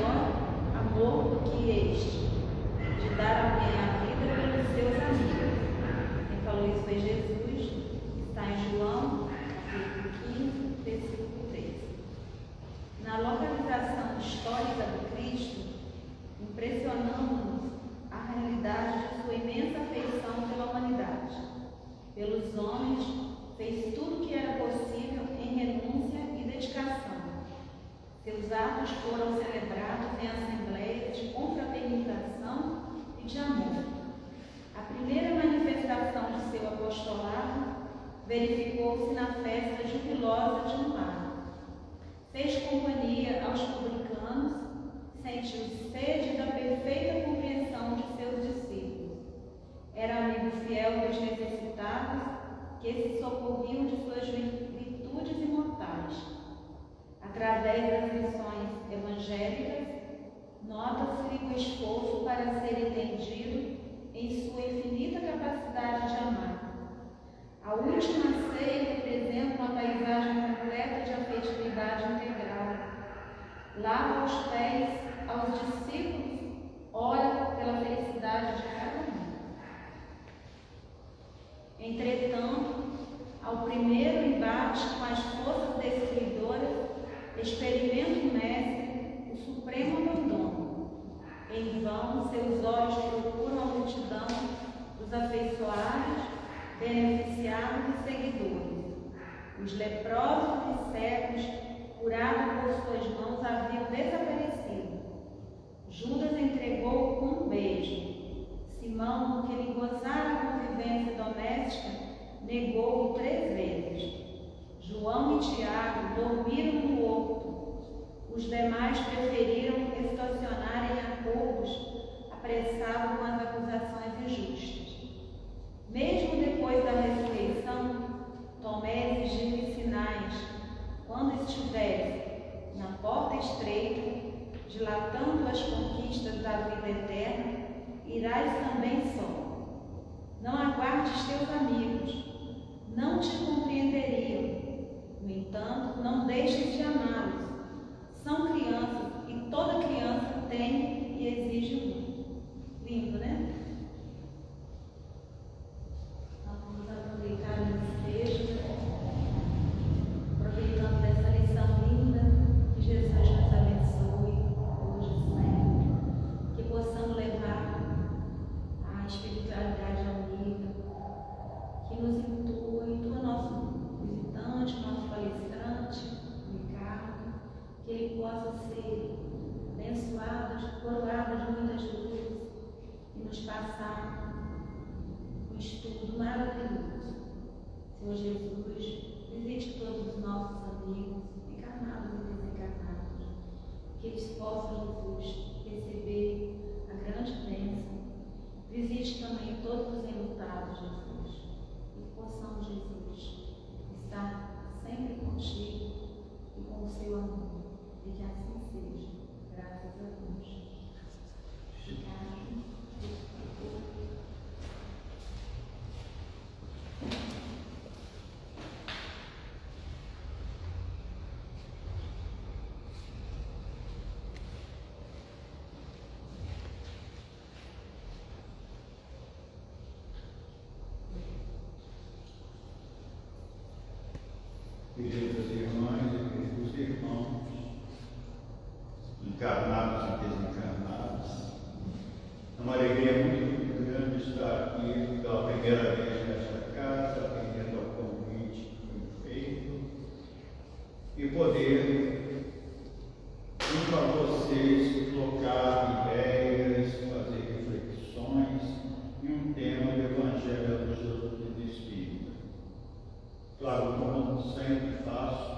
maior amor do que este, de dar alguém a vida pelos seus amigos. Quem falou isso foi Jesus, está em João, capítulo 15, versículo 13. Na localização histórica do Cristo, impressionamos-nos a realidade de sua imensa afeição pela humanidade. Pelos homens, fez tudo o que era possível em renúncia e dedicação. Seus atos foram celebrados em assembleias de confraternização e de amor. A primeira manifestação de seu apostolado verificou-se na festa jubilosa de um lar. Fez companhia aos publicanos, sentiu sede da perfeita compreensão de seus discípulos. Era amigo fiel dos necessitados, que se socorriam de suas virtudes imortais. Através das lições evangélicas, nota-se o esforço para ser entendido em sua infinita capacidade de amar. A última ceia representa uma paisagem completa de afetividade integral. Lava os pés aos discípulos, ora pela felicidade de cada um. Entretanto, ao primeiro embate com as forças destruidoras, experimenta o Mestre o supremo abandono. Em vão, seus olhos procuram a multidão dos afeiçoados, beneficiados e seguidores. Os leprosos e cegos, curados por suas mãos, haviam desaparecido. Judas entregou-o com um beijo. Simão, que lhe gozara a convivência doméstica, negou-o 3 vezes. João e Tiago dormiram no horto. Os demais preferiram estacionar em acordos, apressados com as acusações injustas. Mesmo depois da ressurreição, Tomé exigiu sinais. Quando estivesse na porta estreita, dilatando as conquistas da vida eterna, irás também só. Não aguardes teus amigos, não te compreenderiam. No entanto, não deixes de amá-los. São crianças e toda criança tem e exige muito. Lindo, né? Vamos aproveitar esse texto, aproveitando dessa lição linda, que Jesus nos abençoe hoje e sempre, que possamos levar a espiritualidade amiga, que nos intua nosso visitante, nosso palestrante, Ricardo, que ele possa ser abençoado, coroado de muitas luzes e nos passar um estudo maravilhoso. Senhor Jesus, visite todos os nossos amigos, encarnados e desencarnados, que eles possam, Jesus, receber a grande bênção. Visite também todos os enlutados, Jesus, e que possamos, Jesus, estar sempre contigo e com o seu amor, e que assim seja, graças a Deus. Ricardo, queridas irmãs e queridos irmãos, encarnados e desencarnados, é uma alegria muito grande estar aqui pela primeira vez nesta casa, atendendo ao convite que foi feito, e poder, junto a vocês, colocar ideias, fazer reflexões em um tema do Evangelho do Jesus Espírita. Claro, como sempre faço,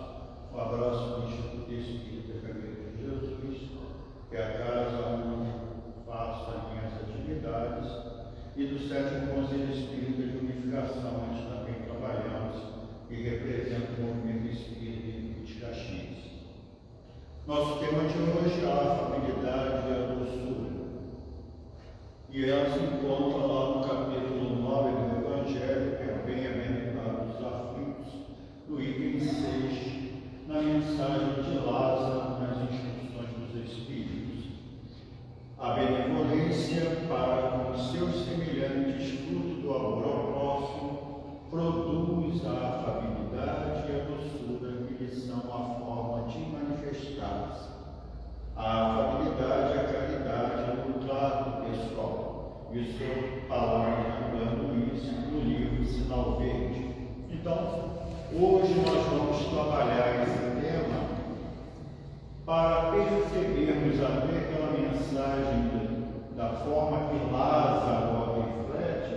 um abraço do Instituto Espírita Caminho de Jesus, que é a casa onde faço as minhas atividades, e do 7º Conselho Espírita de Unificação, onde também trabalhamos e representa o movimento espírita de Caxias. Nosso tema de hoje é a afabilidade e a doçura, e ela se encontra lá no capítulo 9 do Evangelho, que é Bem-aventurados aflitos, do item 6, na mensagem de Lázaro nas Instruções dos Espíritos. Hoje nós vamos trabalhar esse tema para percebermos até aquela mensagem da forma que Lázaro reflete,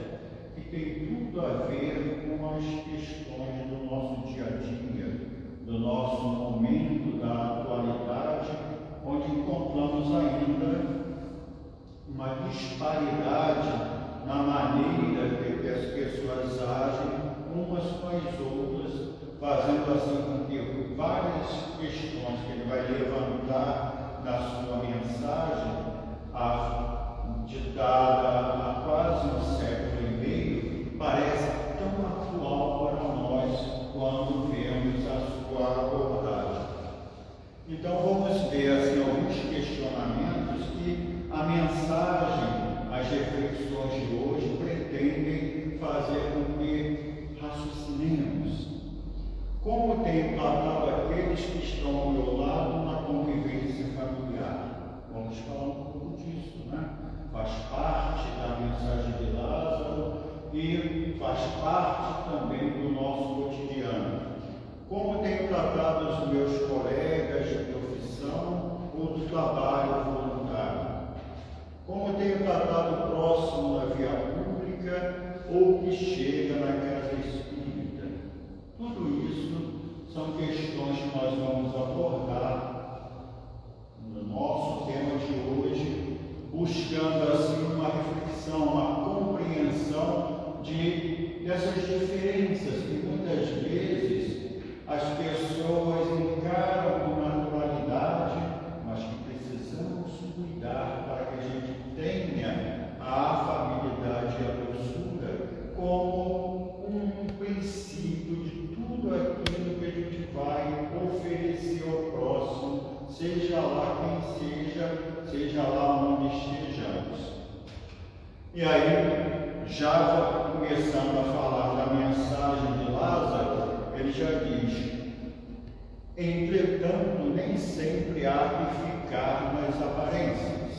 que tem tudo a ver com as questões do nosso dia a dia, do nosso momento da atualidade, onde encontramos ainda uma disparidade na maneira que as pessoas agem umas com as outras, fazendo assim com que várias questões que ele vai levantar na sua mensagem, ditada há quase um século e meio, parece tão atual para nós quando vemos a sua abordagem. Então vamos ver assim, alguns questionamentos que a mensagem, as reflexões de hoje pretendem fazer com que raciocinemos. Como tenho tratado aqueles que estão ao meu lado na convivência familiar? Vamos falar um pouco disso, né? Faz parte da mensagem de Lázaro e faz parte também do nosso cotidiano. Como tenho tratado os meus colegas de profissão ou do trabalho voluntário? Como tenho tratado o próximo na via pública ou que chega na casa espírita? Tudo isso são questões que nós vamos abordar no nosso tema de hoje, buscando assim uma reflexão, uma compreensão dessas diferenças que muitas vezes as pessoas encaram com naturalidade, mas que precisamos cuidar para que a gente tenha a afabilidade e a doçura como um princípio de tudo aquilo que a gente vai oferecer ao próximo, seja lá quem seja lá onde estejamos. E aí, já começando a falar da mensagem de Lázaro, ele já diz: entretanto, nem sempre há que ficar nas aparências.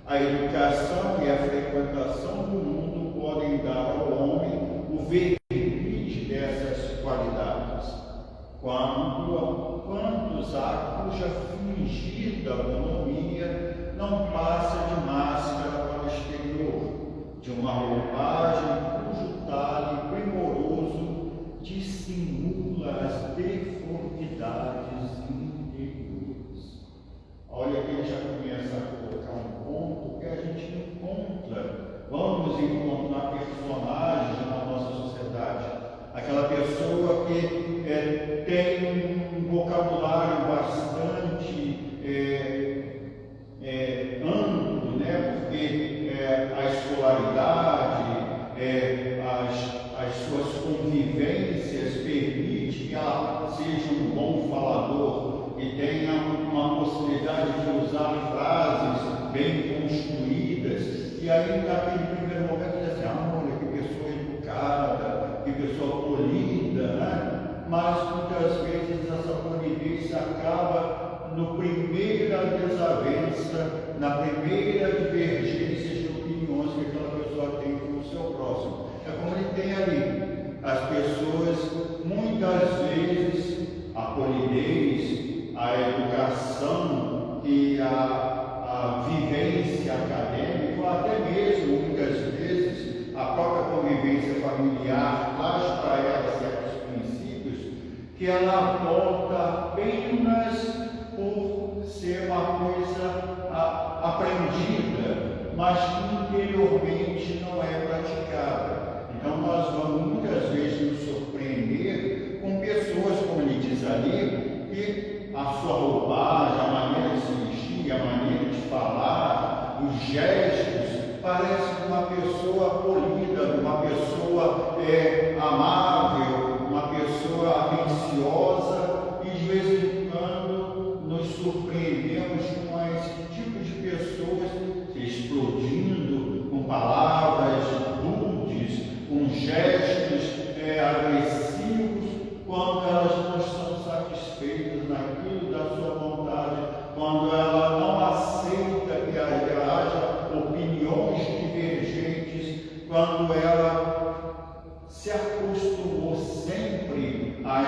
A educação e a frequentação do mundo podem dar ao homem o verniz dessas qualidades. Quantos há cuja fingida bonomia não passa de máscara para o exterior, de uma roupagem cujo talhe primoroso dissimula as deformidades interiores. Olha que ele já começa a colocar um ponto que a gente encontra. Vamos encontrar personagens na nossa sociedade. Aquela pessoa que tem um vocabulário bastante amplo, né? Porque a escolaridade, as suas convivências permite que ela seja um bom falador e tenha uma possibilidade de usar frases bem construídas, e aí naquele primeiro momento diz assim: olha que pessoa educada, que pessoa polida, né? Mas muitas vezes essa polidez acaba no primeira desavença, na primeira divergência de opiniões que aquela pessoa tem com o seu próximo. É como ele tem ali. As pessoas, muitas vezes, a polidez, a educação e a vivência acadêmica, ou até mesmo, muitas vezes, a própria convivência familiar traz para ela certos princípios que ela adota apenas por ser uma coisa aprendida, mas que interiormente não é praticada. Então nós vamos muitas vezes nos surpreender com pessoas, como ele diz ali, que a sua roupagem, a maneira de se vestir, a maneira de falar, os gestos, parece de uma pessoa polida, de uma pessoa amável, uma pessoa atenciosa, e de vez em quando nos surpreendemos com esse tipo de pessoas explodindo com palavras rudes, com gestos agressivos, quando elas não estão satisfeitas naquilo da sua vontade, quando ela não aceita que haja opiniões divergentes, quando ela se acostumou sempre a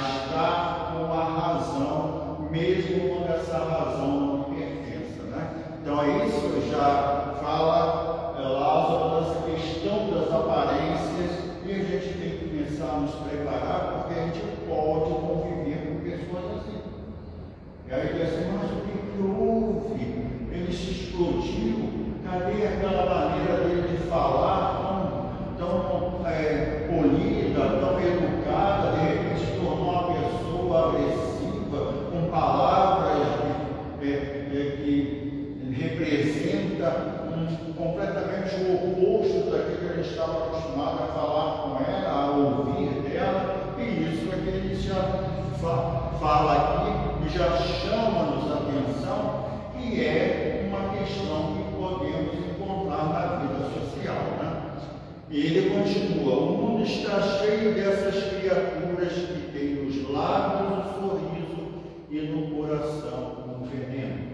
E ele continua: o mundo está cheio dessas criaturas que têm nos lábios o sorriso e no coração um veneno.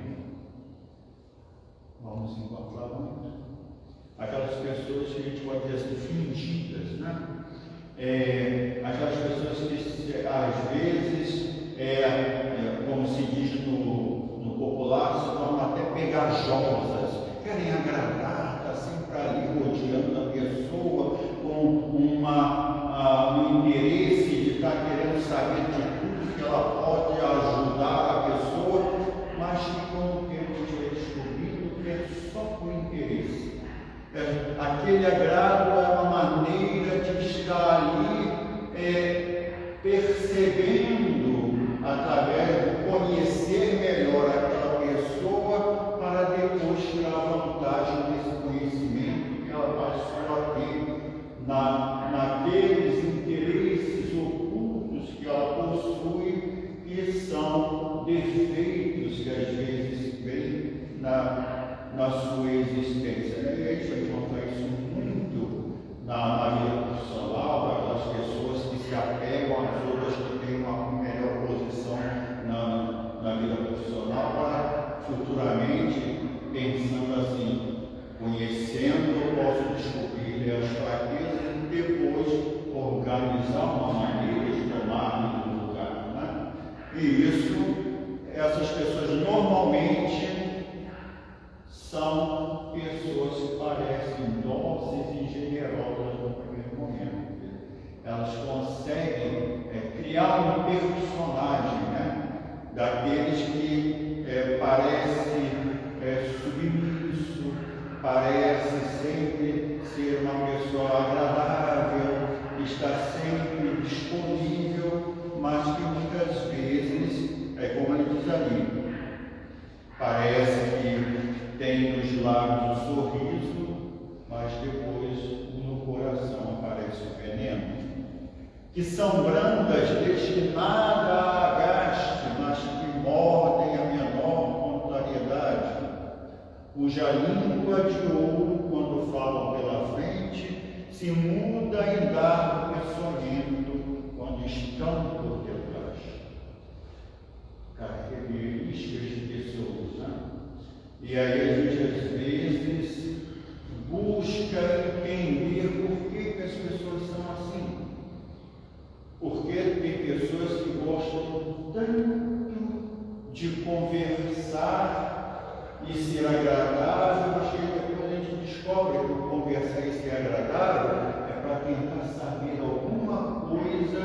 Vamos encontrar muito. Aquelas pessoas que a gente pode dizer assim, fingidas, né? Aquelas pessoas que às vezes, como se diz no popular, se tornam até pegajosas, querem agradar, está sempre ali rodeando a pessoa com um interesse de estar querendo saber de tudo que ela pode ajudar a pessoa, mas que com o tempo a gente vai descobrindo que é só por interesse. Aquele agrado é uma maneira de estar ali percebendo, através de conhecer melhor aquela pessoa, para depois tirar vantagem desse conhecimento que ela passou a ter naqueles interesses ocultos que ela possui, que são defeitos que às vezes vêm na sua existência. E a gente encontra isso muito na vida profissional, aquelas pessoas que se apegam às outras que têm uma melhor posição na vida profissional, para futuramente, pensando assim, conhecendo, eu posso descobrir as fraquezas e depois organizar uma maneira de tomar no lugar, né? E isso, essas pessoas normalmente são pessoas que parecem dóceis e generosas no primeiro momento. Elas conseguem criar um personagem, né? Daqueles que parece submisso, parece sempre ser uma pessoa agradável, está sempre disponível, mas que muitas vezes, como ele diz ali, parece que tem nos lábios o sorriso, mas depois no coração aparece o veneno. Que são brandas destinadas a gaste, mas que mordem a menor contrariedade, cuja língua de ouro, quando falam pela frente, se muda em dardo peçonhento quando estão por detrás. Características de pessoas, né? E aí a gente às vezes busca entender por que as pessoas são assim. Porque tem pessoas que gostam tanto de conversar e ser agradável, mas que depois a gente descobre que conversar e ser agradável é para tentar saber alguma coisa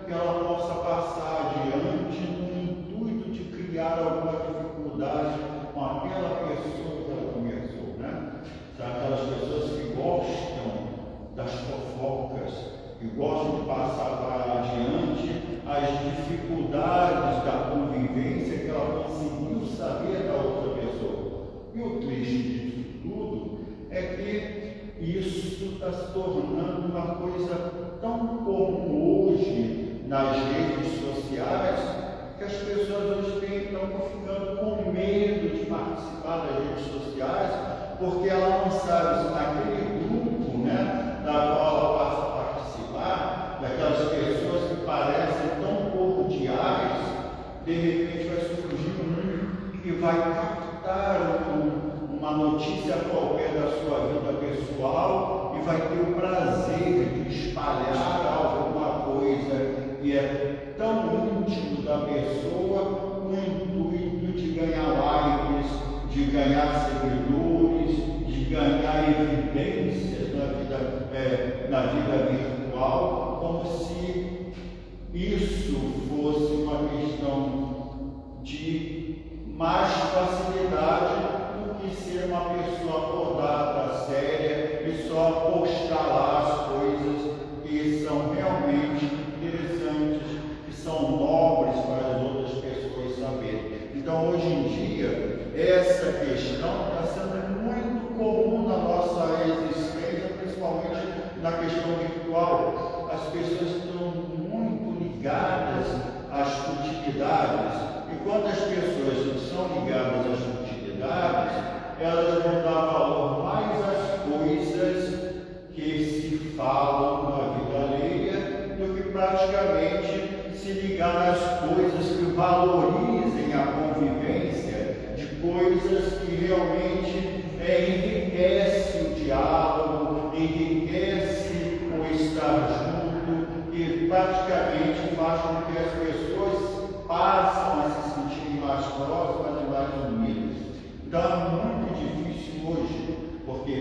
que ela possa passar adiante no intuito de criar alguma dificuldade com aquela pessoa que ela conversou, né? São aquelas pessoas que gostam das fofocas, que gostam de passar para adiante as dificuldades da convivência que ela conseguiu saber da outra pessoa. E o triste disso tudo é que isso está se tornando uma coisa tão comum hoje nas redes sociais, que as pessoas hoje estão ficando com medo de participar das redes sociais, porque ela não sabe se naquele grupo, né, da qual ela passa a participar, daquelas pessoas que parecem tão cordiais, de repente vai surgir um que vai captar uma notícia qualquer da sua vida pessoal e vai ter o prazer de espalhar alguma coisa que é tão íntimo da pessoa, com o intuito de ganhar likes, de ganhar seguidores, de ganhar evidência praticamente se ligar nas coisas que valorizem a convivência, de coisas que realmente enriquece o diálogo, enriquece o estar junto, e praticamente faz com que as pessoas passam a se sentirem mais próximas e mais unidas. Então é muito difícil hoje, porque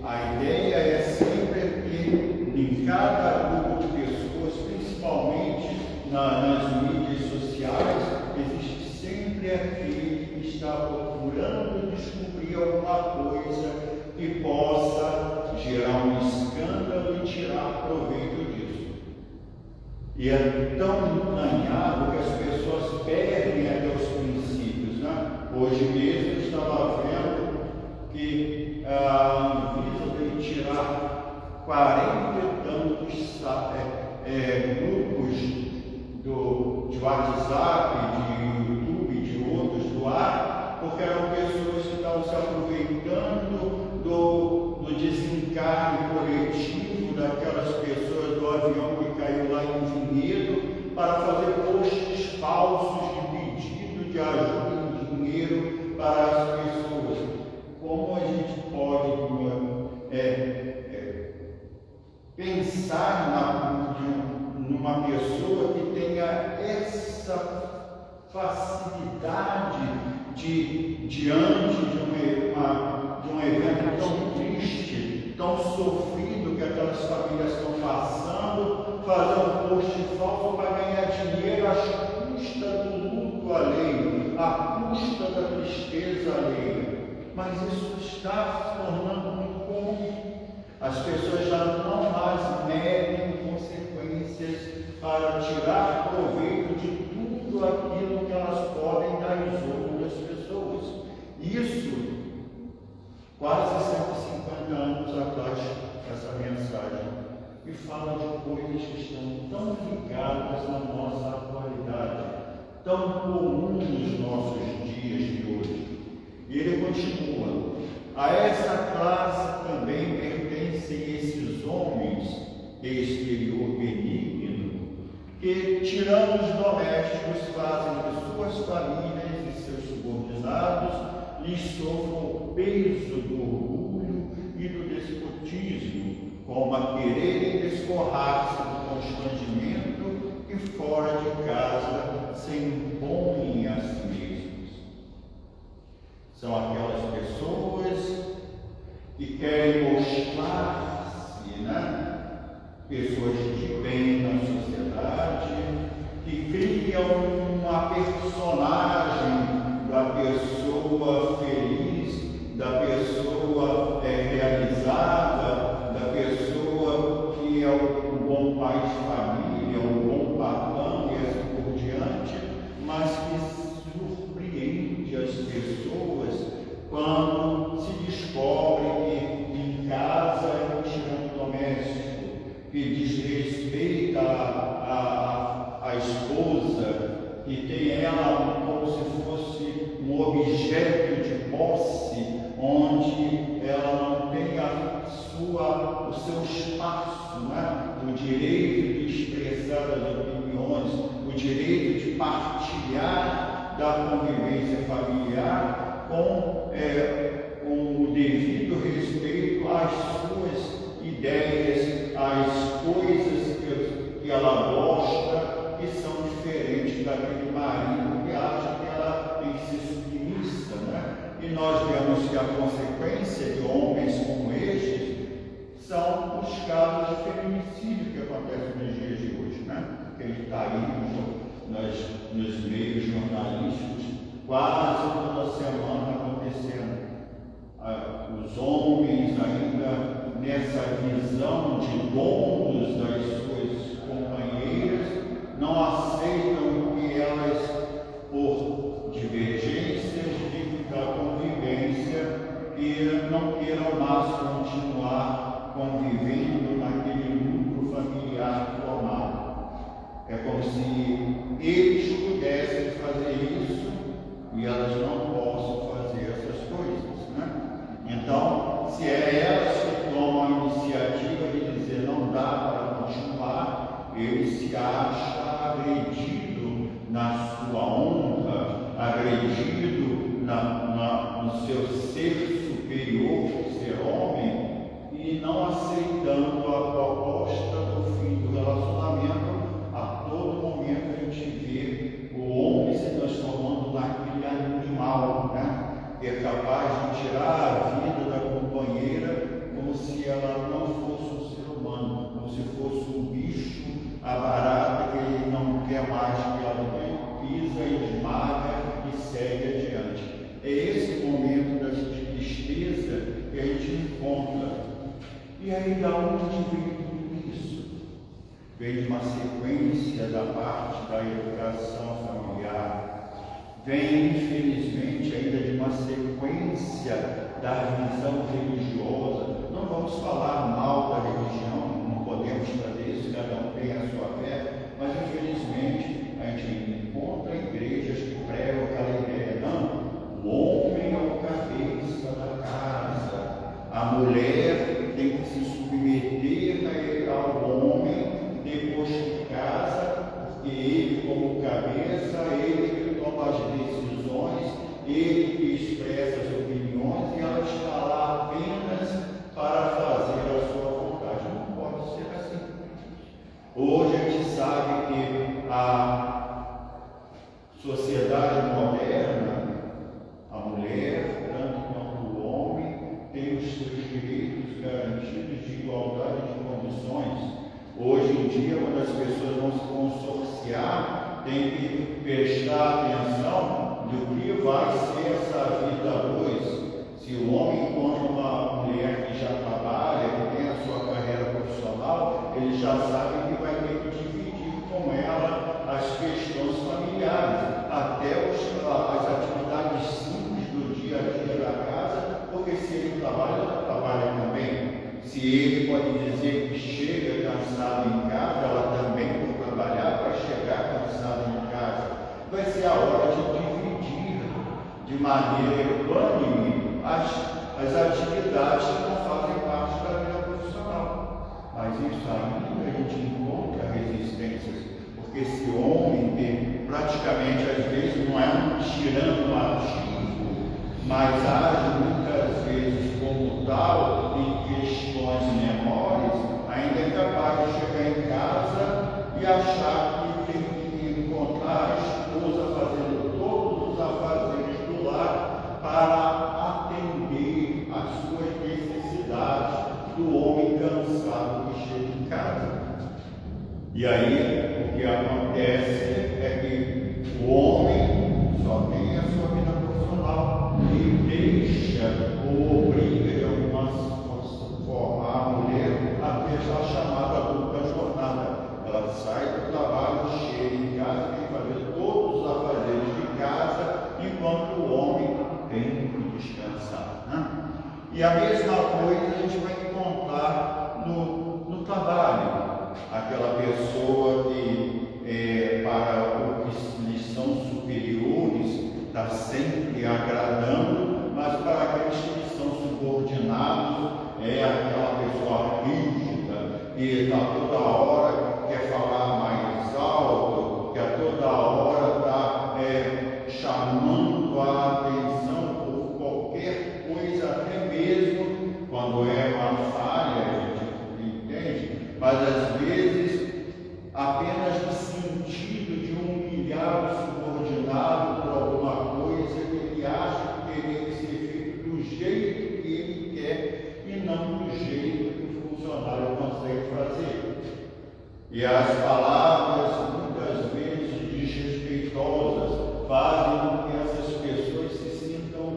a ideia é sempre que em cada grupo de pessoas, principalmente nas mídias sociais, existe sempre aquele que está procurando descobrir alguma coisa que possa gerar um escândalo e tirar proveito disso. E é tão entranhável que as pessoas perdem até os princípios, né? Hoje mesmo eu estava vendo que a Anvisa veio tirar 40 e tantos grupos de WhatsApp, de YouTube, de outros do ar, porque eram pessoas que estavam se aproveitando do desencarne coletivo daquelas pessoas do avião que caiu lá em Vinhedo, para fazer posts falsos de pedido de ajuda em dinheiro para as pessoas. Como a gente pode pensar numa pessoa que tenha essa facilidade diante de um evento tão triste, tão sofrido que aquelas famílias estão passando, fazer um post falso para ganhar dinheiro às custas do luto alheio, à custa da tristeza alheia. Mas isso está se tornando muito comum. As pessoas já não mais medem consequências para tirar proveito de tudo aquilo que elas podem dar às outras pessoas. Isso, quase 150 anos atrás, essa mensagem, e fala de coisas que estão tão ligadas na nossa atualidade, tão comuns nos nossos dias de hoje. E ele continua: a essa classe também pertencem esses homens de exterior benigno, que, tirando os domésticos, fazem de suas famílias e seus subordinados lhes sofram o peso do orgulho e do despotismo, como a quererem desforrar-se do constrangimento e fora de casa se impõem a si mesmos. São aquelas pessoas que querem mostrar-se, né? Pessoas de bem na sociedade, que criam uma personagem da pessoa feliz, da pessoa realizada, da pessoa que é um bom pai de família, um bom patrão e assim por diante, mas que surpreende as pessoas quando se descobre que em casa é um tirano doméstico, que desrespeita a esposa, que tem ela como se fosse um objeto de posse, onde ela não tem o seu espaço, né? O direito de expressar as opiniões, o direito de partilhar da convivência familiar com o devido respeito às suas ideias, às coisas que ela gosta, que são diferentes daquele marido que acha que ela tem que ser submissa, né? E nós vemos que a consequência de homens como estes são os casos de feminicídio que acontecem nos dias de hoje, né? Que ele está aí nos meios jornalísticos, quase toda semana acontecendo. Os homens ainda nessa visão de donos das suas companheiras não aceitam que elas, por divergências da convivência, não queiram mais continuar convivendo naquele núcleo familiar formado. É como se eles pudessem fazer isso e elas não possam fazer essas coisas, né? Então, se é elas que tomam a iniciativa de dizer não dá para continuar, ele se acha agredido na sua honra, agredido no seu ser superior, ser homem, e não aceitando a proposta do fim do relacionamento. A todo momento a gente vê o homem se transformando naquele animal, né? Que é capaz de tirar a vida da companheira como se ela não fosse um ser humano, como se fosse um bicho, a barata que ele não quer mais que ela tenha, pisa e esmaga e segue adiante. É esse momento de tristeza que a gente encontra. E aí, da onde vem tudo isso? Vem de uma sequência da parte da educação familiar, vem, infelizmente, ainda de uma sequência da visão religiosa. Não vamos falar mal da religião, não podemos fazer isso, cada um tem a sua fé, mas infelizmente a gente encontra igrejas que pregam aquela ideia, não, o homem é o cabeça da casa, a mulher tem que se submeter ao homem depois de casa, porque ele, como cabeça, ele que toma as decisões, ele que expressa as opiniões, e ela está lá apenas para fazer a sua vontade. Não pode ser assim. Hoje a gente sabe que a sociedade moderna, a mulher, tanto quanto o homem, tem os seus direitos garantidos de igualdade de condições. Hoje em dia, quando as pessoas vão se consorciar, tem que prestar atenção do que vai ser essa vida a dois. Se o homem encontra uma mulher que já trabalha, que tem a sua carreira profissional, ele já sabe que vai ter que dividir com ela as questões familiares, até as atividades simples do dia a dia da casa, porque se ele trabalha, ela trabalha também. Se ele pode dizer que chega cansado em casa, ela também por trabalhar para chegar cansado em casa. Vai ser a hora de dividir de maneira equânime as atividades que não fazem parte da vida profissional. Mas isso ainda a gente encontra resistências, porque esse homem que praticamente às vezes não é um tirano ativo, mas age muitas vezes como tal em questões menores, ainda é capaz de chegar em casa e achar que tem que encontrar a esposa fazendo todos os afazeres do lar para atender às suas necessidades do homem cansado que chega em casa. E aí o que acontece é que o homem só tem a sua vida profissional e deixa ou obriga de alguma forma a mulher a ter a chamada dupla jornada. Ela sai do trabalho, chega em casa, tem que fazer todos os afazeres de casa, enquanto o homem tem que descansar, né? E a mesma coisa a gente vai encontrar no trabalho. Aquela pessoa que, para os que lhes são superiores, está sempre agradando, mas para aqueles que lhes são subordinados, é aquela pessoa rígida, que está toda hora, quer falar mais alto, que a toda hora está chamando a atenção por qualquer coisa, até mesmo quando é uma falha, a gente entende, mas às vezes apenas no sentido de humilhar o subordinado por alguma coisa que ele acha que teria que ser feito do jeito que ele quer e não do jeito que o funcionário consegue fazer. E as palavras, muitas vezes desrespeitosas, fazem com que essas pessoas se sintam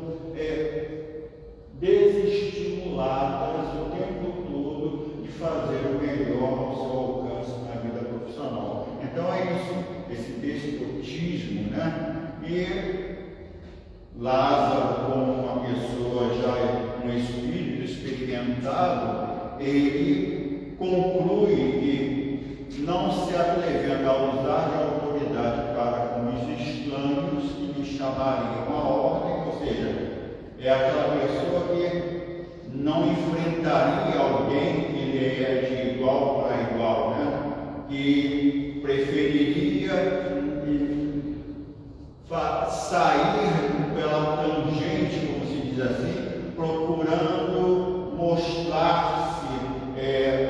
desestimuladas o tempo todo de fazer o melhor ao seu alcance na vida profissional. Então é isso, esse despotismo, né? E Lázaro, como uma pessoa já no espírito experimentado, ele conclui que não se atrevendo a usar de autoridade para com os estranhos que lhe chamariam a ordem, ou seja, é aquela pessoa que não enfrentaria alguém que ele é de igual para igual, né? e preferiria sair pela tangente, como se diz assim, procurando mostrar-se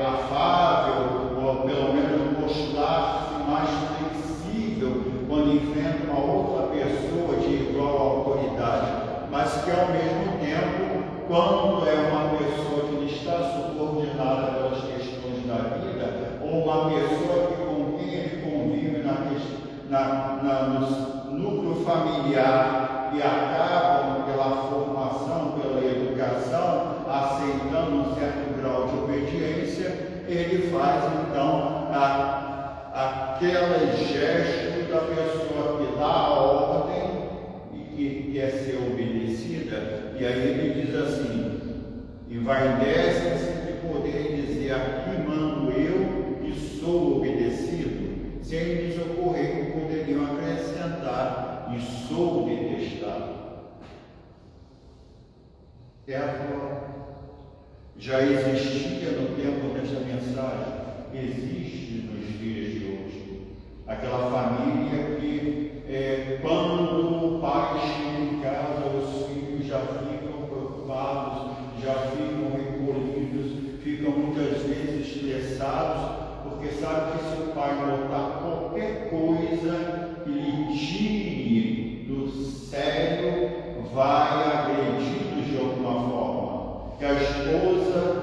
afável, ou pelo menos mostrar-se mais flexível quando enfrenta uma outra pessoa de igual autoridade, mas que ao mesmo tempo, quando é uma pessoa que está subordinada pelas questões da vida, ou uma pessoa com quem ele convive no núcleo familiar e acabam pela formação, pela educação, aceitando um certo grau de obediência, ele faz então aquele gesto da pessoa que dá a ordem e que quer ser obedecida, e aí ele diz assim: envaidece-se de poder dizer aqui mando eu e sou obedecido, sem lhes ocorrer que poderiam acrescentar e sou detestado. Já existia no tempo desta mensagem, existe nos dias de hoje. Aquela família que, quando o pai chega em casa, os filhos já ficam preocupados, já ficam recolhidos, ficam muitas vezes estressados, porque sabe que se o pai notar qualquer coisa que lhe tire do sério, vai agredi-los de alguma forma. Que a esposa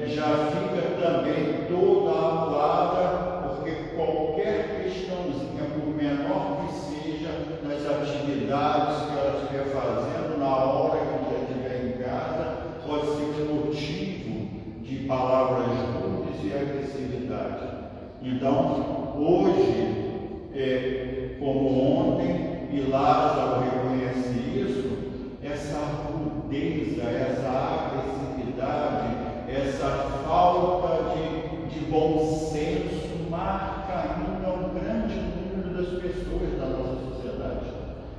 já fica também toda abalada, porque qualquer questãozinha, por menor que seja, nas atividades que ela estiver fazendo, na hora que ela estiver em casa, pode ser motivo de palavras rudes e agressividade. Então, hoje, como ontem, e Lázaro reconhece isso, essa rudeza, essa agressividade, essa falta de bom senso marca ainda um grande número das pessoas da nossa sociedade.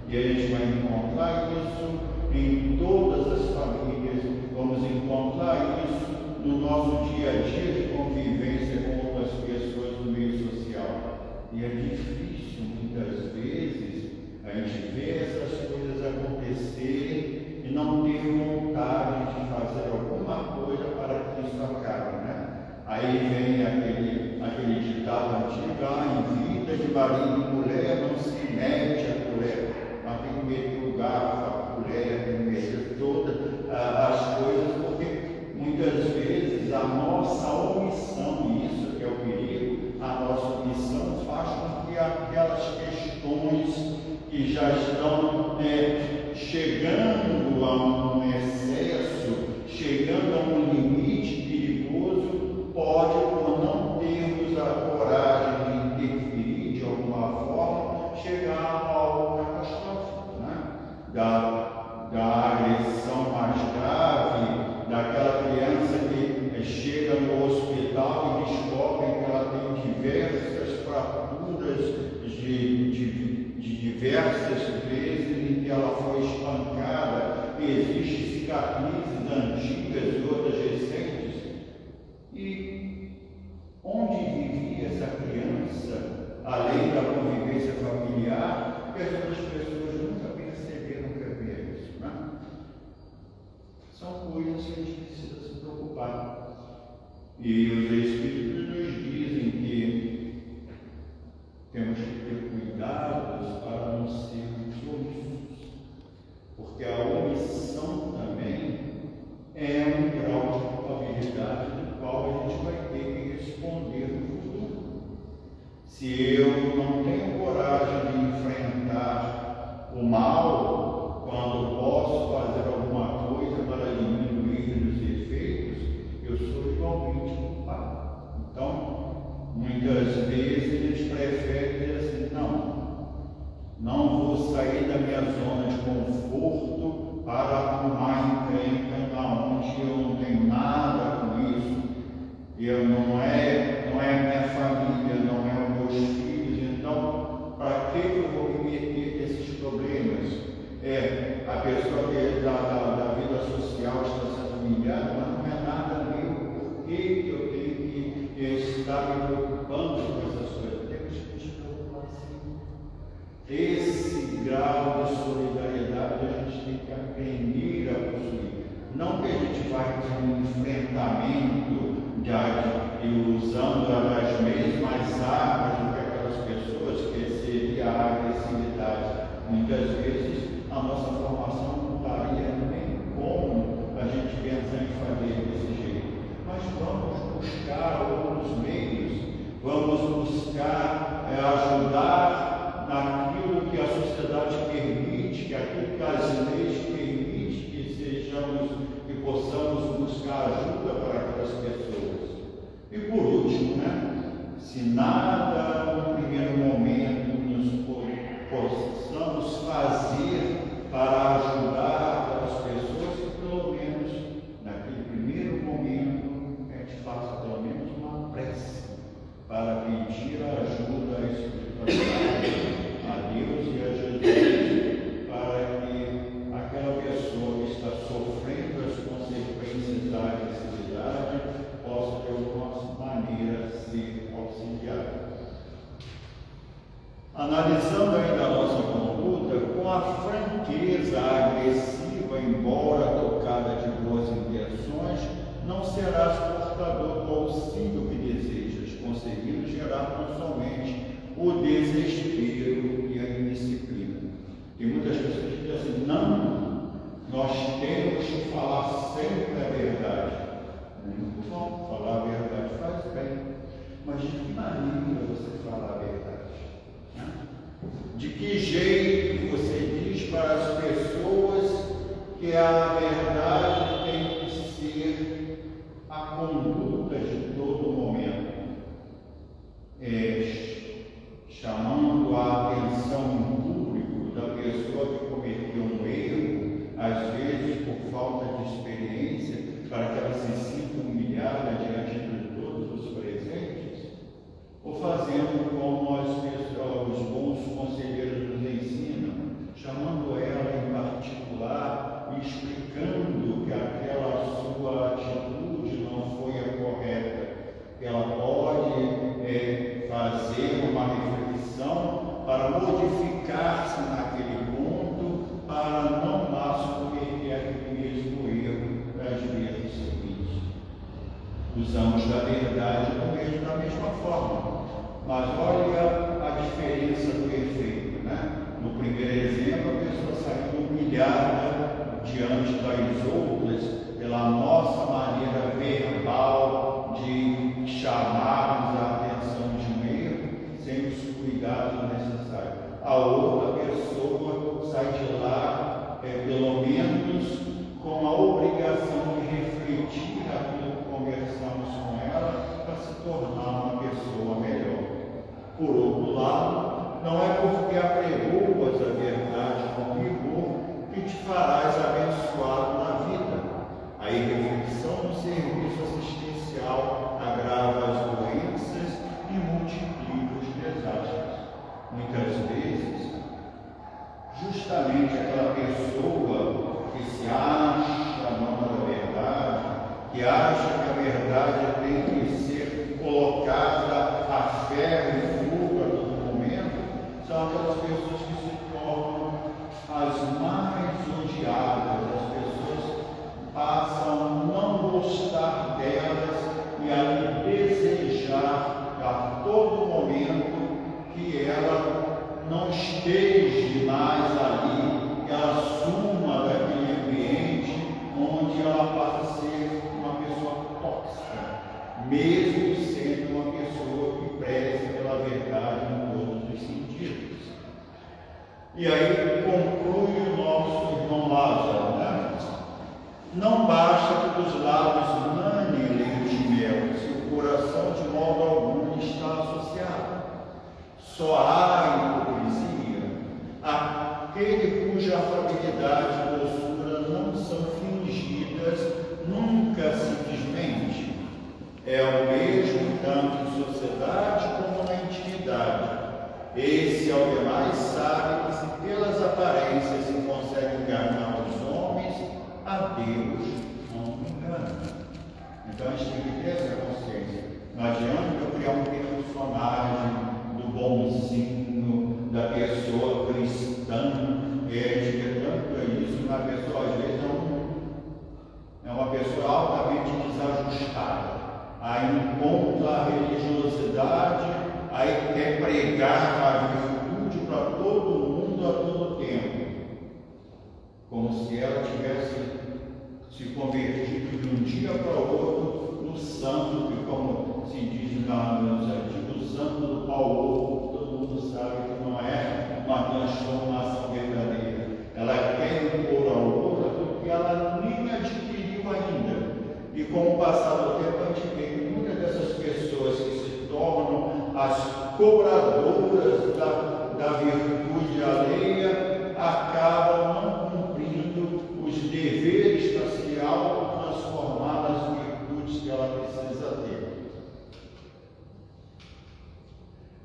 E a gente vai encontrar isso em todas as famílias, vamos encontrar isso no nosso dia a dia de convivência com outras pessoas no meio social. E é difícil, muitas vezes, a gente vê essas coisas acontecerem e não ter vontade de fazer alguma coisa para que isso acabe, né? Aí vem aquele ditado antigo: em vida de marido e mulher não se mete a colher, mas tem que meter o garfo, a colher, tem que meter todas as coisas, porque muitas vezes a nossa omissão, e isso que é o perigo, a nossa omissão faz com que aquelas questões que já estão chegando a um excesso, chegando a um limite perigoso, pode, por não termos a coragem de interferir de alguma forma, chegar a algo catastrófico, né? Da agressão mais grave, daquela criança que chega no hospital e descobre que ela tem diversas fraturas de diversas vezes em que ela foi espancada, existem cicatrizes antigas e outras recentes. E onde vivia essa criança, além da convivência familiar, que as outras pessoas nunca perceberam que havia isso, né? São coisas que a gente precisa se preocupar. E os Espíritos nos dizem que temos que ter cuidados para não sermos omissos, porque a omissão também é um grau de culpabilidade do qual a gente vai ter que responder no futuro. Se eu não tenho coragem de enfrentar o mal, quando posso fazer alguma coisa para diminuir os efeitos, eu sou igualmente culpado. Então, muitas vezes a gente prefere dizer assim: não vou sair da minha zona de conforto para arrumar encrenca onde eu não tenho nada com isso, não é minha família, não é os meus filhos, então para que eu vou me meter nesses problemas? A pessoa que é da vida social está sendo humilhada, mas não é nada meu, por que eu tenho que estar me preocupando Não que a gente vai ter um enfrentamento usando as mesmas armas do que aquelas pessoas, que seria a agressividade. Muitas vezes a nossa formação não daria nem como a gente pensar em fazer desse jeito. Mas vamos buscar outros meios, vamos buscar ajudar naquilo que a sociedade permite, que aquilo que as leis permitem, que possamos buscar ajuda para aquelas pessoas. E por último, se nada no primeiro momento nos possamos fazer para ajudar aquelas pessoas, que pelo menos naquele primeiro momento a gente faça pelo menos uma prece para pedir a ajuda à espiritualidade, a Deus e a Jesus, para que aquela pessoa que está sofrendo as consequências da agressividade possa de alguma maneira ser auxiliada. Analisando ainda a nossa conduta, com a franqueza agressiva, embora tocada de boas intenções, não serás portador do auxílio que desejas, conseguindo gerar não somente o desespero e a indisciplina. Tem muitas pessoas que dizem assim: não, nós temos que falar sempre a verdade. Muito bom, falar a verdade faz bem, mas de que maneira você fala a verdade? De que jeito você diz para as pessoas que a verdade tem que ser a conduta de todo momento? Chamando a atenção em público da pessoa que cometeu um erro, às vezes por falta de experiência, para que ela se sinta humilhada diante de todos os presentes, ou fazendo como os bons conselheiros nos ensinam, chamando ela em particular e explicando que aquela sua atitude não foi a correta, que ela pode fazer uma reflexão para modificar-se naquele ponto, para não mais cometer aquele mesmo erro das vezes seguintes. Usamos da verdade da mesma forma, mas olha a diferença do efeito, No primeiro exemplo, a pessoa saiu humilhada diante das outras pela nossa maneira verbal de chamarmos a atenção de um erro sem os cuidados necessários. A outra pessoa sai de lá, pelo menos, com a obrigação de refletir aquilo que conversamos com ela para se tornar uma pessoa melhor. Por outro lado, não é porque apregoas a verdade com rigor que te farás abençoado na vida. A irreflexão no serviço assistencial agrava as doenças e multiplica os desastres. Muitas vezes, justamente aquela pessoa que se acha dona da verdade, que acha que a verdade tem que ser colocada a ferro e fogo a todo momento, são aquelas pessoas que se tornam as mais odiadas. As pessoas passam a não gostar delas e a desejar a todo momento que ela não esteja mais ali, que ela suma daquele ambiente onde ela passa a ser uma pessoa tóxica, mesmo sendo uma pessoa que preze pela verdade em todos os sentidos. E aí conclui o nosso irmão Lázaro, Não basta que dos lábios manem leite e mel, se o coração de modo algum está associado. Só há hipocrisia aquele cuja afabilidade e doçura não são fingidas nunca simplesmente. É o mesmo tanto em sociedade como na intimidade. Esse, ao demais, sabe que se pelas aparências se consegue enganar os homens, a Deus não engana. Então a gente tem que ter essa consciência. Não adianta eu criar um personagem do bonzinho, da pessoa cristã, de que tanto é isso, uma pessoa às vezes ajustada. Aí encontra a religiosidade, aí quer pregar a virtude para todo mundo a todo tempo, como se ela tivesse se convertido de um dia para o outro no santo, que como se diz nos antigos, o santo do Paulo, todo mundo sabe que não é uma transformação verdadeira. Ela quer impor ao outro aquilo que ela nem adquiriu ainda. E com o passar do tempo, a gente vê que muitas dessas pessoas que se tornam as cobradoras da virtude alheia acabam não cumprindo os deveres para se auto-transformar nas virtudes que ela precisa ter.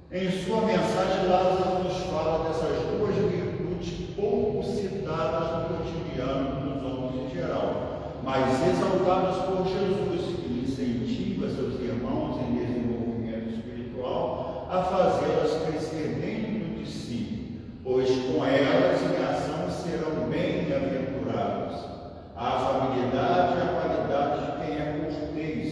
Em sua mensagem, Lázaro nos fala dessas duas virtudes pouco citadas no cotidiano dos homens em geral, mas exaltadas por Jesus, que incentiva seus irmãos em desenvolvimento espiritual a fazê-las crescer dentro de si, pois com elas em ação serão bem-aventurados. A afabilidade e a qualidade de quem é cortês,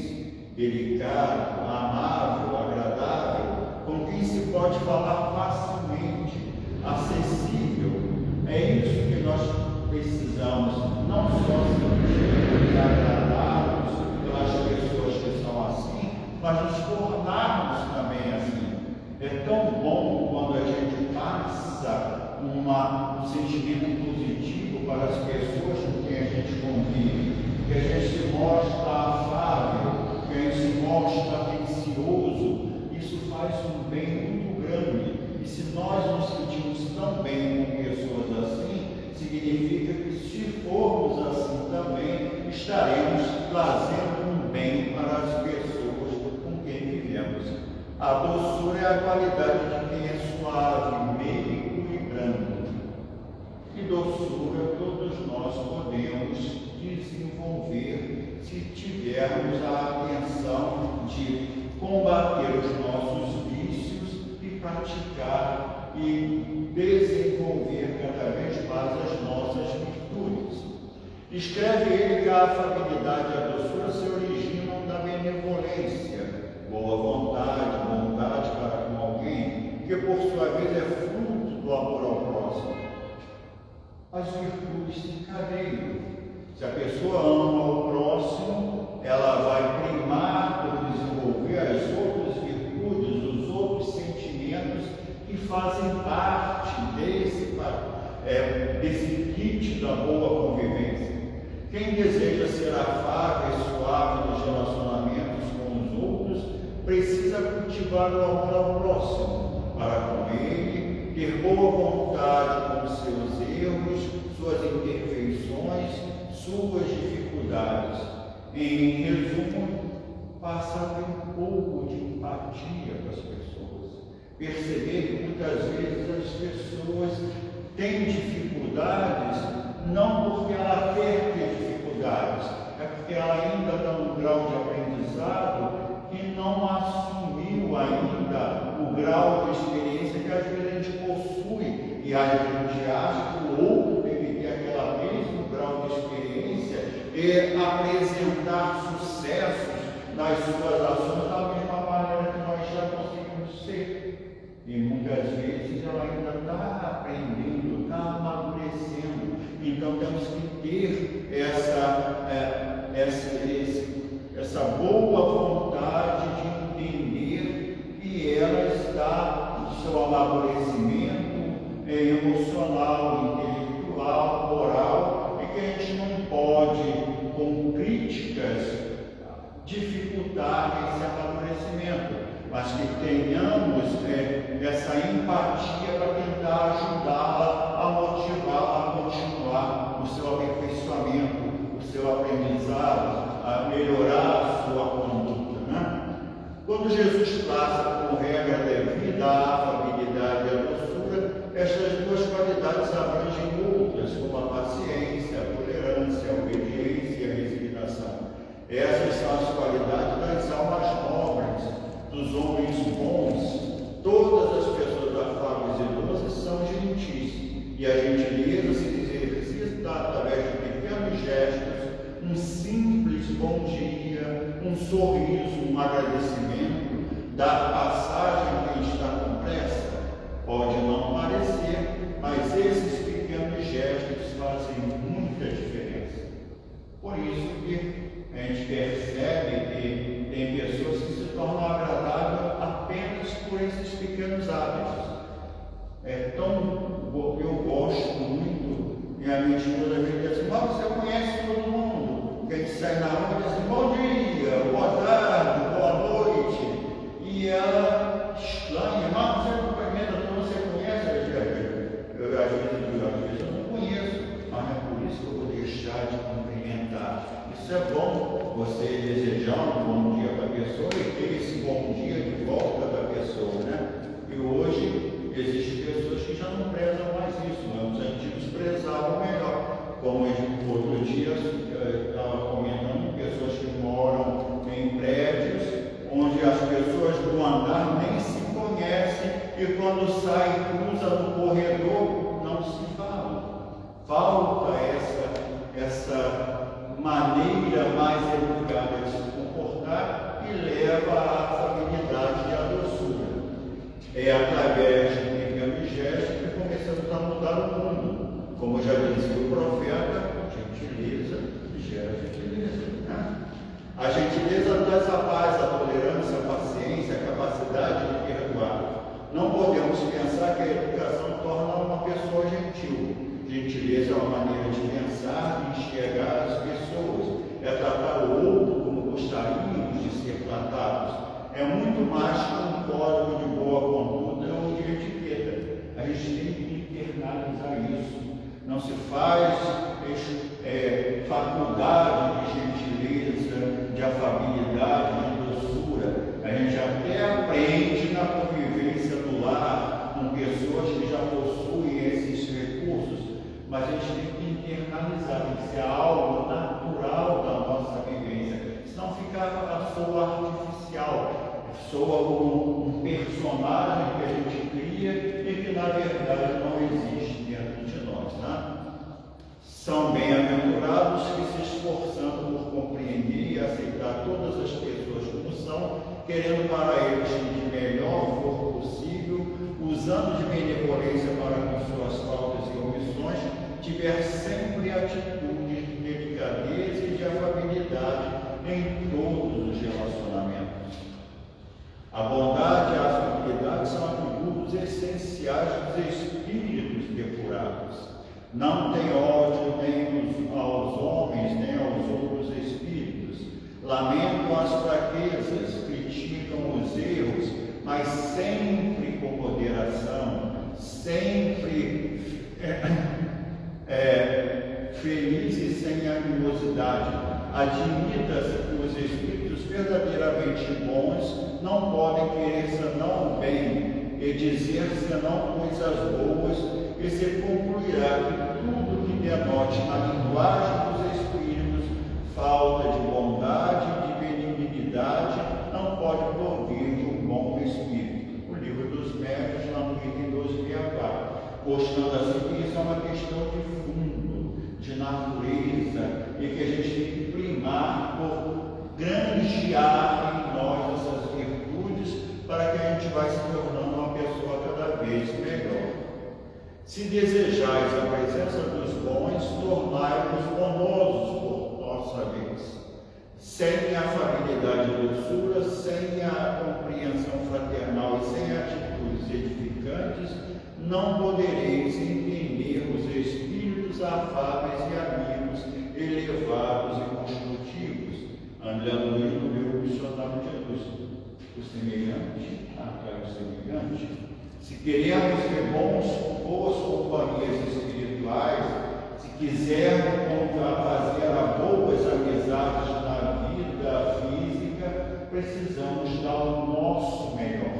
delicado, amável, agradável, com quem se pode falar facilmente, acessível. É isso que nós precisamos, não só sermos agradados pelas pessoas que são assim, mas nos tornarmos também assim. É tão bom quando a gente passa um sentimento positivo para as pessoas com quem a gente convive, que a gente se mostra afável, que a gente se mostra atencioso. Isso faz um bem muito grande. E se nós nos sentimos tão bem com pessoas assim, significa que se formos assim também, estaremos trazendo um bem para as pessoas com quem vivemos. A doçura é a qualidade de quem é suave, meigo e brando. E doçura todos nós podemos desenvolver se tivermos a atenção de combater os nossos vícios e praticar e desenvolver cada vez mais as nossas virtudes. Escreve ele que a afabilidade e a doçura se originam da benevolência, boa vontade, bondade para com alguém, que por sua vez é fruto do amor ao próximo. As virtudes se encadeiam. Se a pessoa ama o próximo, ela vai primar por desenvolver as outras virtudes, os outros sentimentos que fazem parte desse kit da boa convivência. Quem deseja ser afável e suave nos relacionamentos com os outros, precisa cultivar o amor ao próximo, para com ele ter boa vontade com seus erros, suas imperfeições, suas dificuldades. Em resumo, passa a ter um pouco de empatia com as pessoas. Perceber que muitas vezes as pessoas têm dificuldades, não porque ela quer ter dificuldades, é porque ela ainda está num grau de aprendizado que não assumiu ainda o grau de experiência que às vezes a gente possui, e a gente acha que o outro deve ter aquele mesmo grau de experiência e apresentar sucessos nas suas ações da mesma maneira que nós já conseguimos ser. E muitas vezes ela ainda está aprendendo, está amadurecendo. Então temos que ter essa boa vontade de entender que ela está no seu amadurecimento emocional, intelectual, moral, e que a gente não pode, com críticas, dificultar esse amadurecimento, mas que tenhamos essa empatia para tentar ajudá-la, a motivá-la a continuar o seu aperfeiçoamento, o seu aprendizado, a melhorar a sua conduta, né? Quando Jesus traça como regra da vida a afabilidade e a doçura, estas duas qualidades abrangem outras, como a paciência, a tolerância, a obediência e a resignação. Essas são as qualidades das almas nobres, dos homens bons. Todas as pessoas afáveis e doces são gentis, e a gentileza se exercita através de pequenos gestos, um simples bom dia, um sorriso, um agradecimento, dar passagem a quem está com pressa. Pode não parecer, mas esses pequenos gestos fazem muita diferença. Por isso que a gente percebe que tem pessoas que se tornam agradáveis apenas por esses pequenos hábitos. Eu gosto muito, e a minha esposa me diz assim: mas você conhece todo mundo, que a gente sai na rua e diz assim: bom dia, boa tarde, boa noite, e ela estranha: mas você cumprimenta, você conhece? Eu às vezes eu não conheço, mas não é por isso que eu vou deixar de cumprimentar. Isso é bom, você desejar um bom dia para a pessoa e ter esse bom dia de volta da pessoa, né? E hoje existem pessoas que já não prezam mais isso, mas os antigos prezavam melhor. Como outro dia eu estava comentando, pessoas que moram em prédios onde as pessoas do andar nem se conhecem e quando saem, cruzam no corredor, não se falam. Falta essa maneira mais educada de se comportar e leva à afabilidade e à doçura. É através de pequenos gestos que começamos a mudar o mundo. Como já dizia o profeta, gentileza gera gentileza. Né? A gentileza traz a paz, a tolerância, a paciência, a capacidade de perdoar. Não podemos pensar que a educação torna uma pessoa gentil. Gentileza é uma maneira de pensar, de enxergar as pessoas. É tratar o outro como gostaríamos de ser tratados. É muito mais que um código de boa conduta ou de etiqueta. A gente tem que internalizar isso. Não se faz faculdade de gentileza, de afabilidade, de doçura. A gente até aprende na convivência do lar com pessoas que já possuem esses recursos, mas a gente tem que internalizar, tem que ser algo natural da nossa vivência. Senão soa artificial, soa como um personagem que a gente cria e que na verdade não existe dentro de nós. Né? São bem-aventurados que, se esforçando por compreender e aceitar todas as pessoas como são, querendo para eles que de melhor for possível, usando de benevolência para com suas faltas e omissões, tiver sempre atitudes de delicadeza e de afabilidade em todos os relacionamentos. A bondade e a afabilidade são atributos essenciais dos espíritos depurados. Não tem ódio nem aos homens, nem aos outros espíritos. Lamentam as fraquezas, criticam os erros, mas sempre com moderação, sempre felizes sem animosidade. Admita-se que os espíritos verdadeiramente bons não podem querer senão o bem e dizer senão coisas boas, e se concluirá que tudo que denote na linguagem dos espíritos falta de bondade e de benignidade não pode provir de um bom espírito. O livro dos Médiuns, lá no item 1264, mostrando assim que isso é uma questão de fundo, de natureza, e que a gente tem que primar por granjear em nós essas virtudes para que a gente vai se tornando uma pessoa cada vez melhor. Se desejais a presença dos bons, tornai-vos bondosos por nossa vez. Sem a afabilidade e doçura, sem a compreensão fraternal e sem atitudes edificantes, não podereis entender os espíritos afáveis e amigos, elevados e construtivos. André Luiz, no meu dicionário de luz. O semelhante atrai o semelhante. Se queremos ter boas companhias espirituais, se quisermos fazer boas amizades na vida física, precisamos dar o nosso melhor.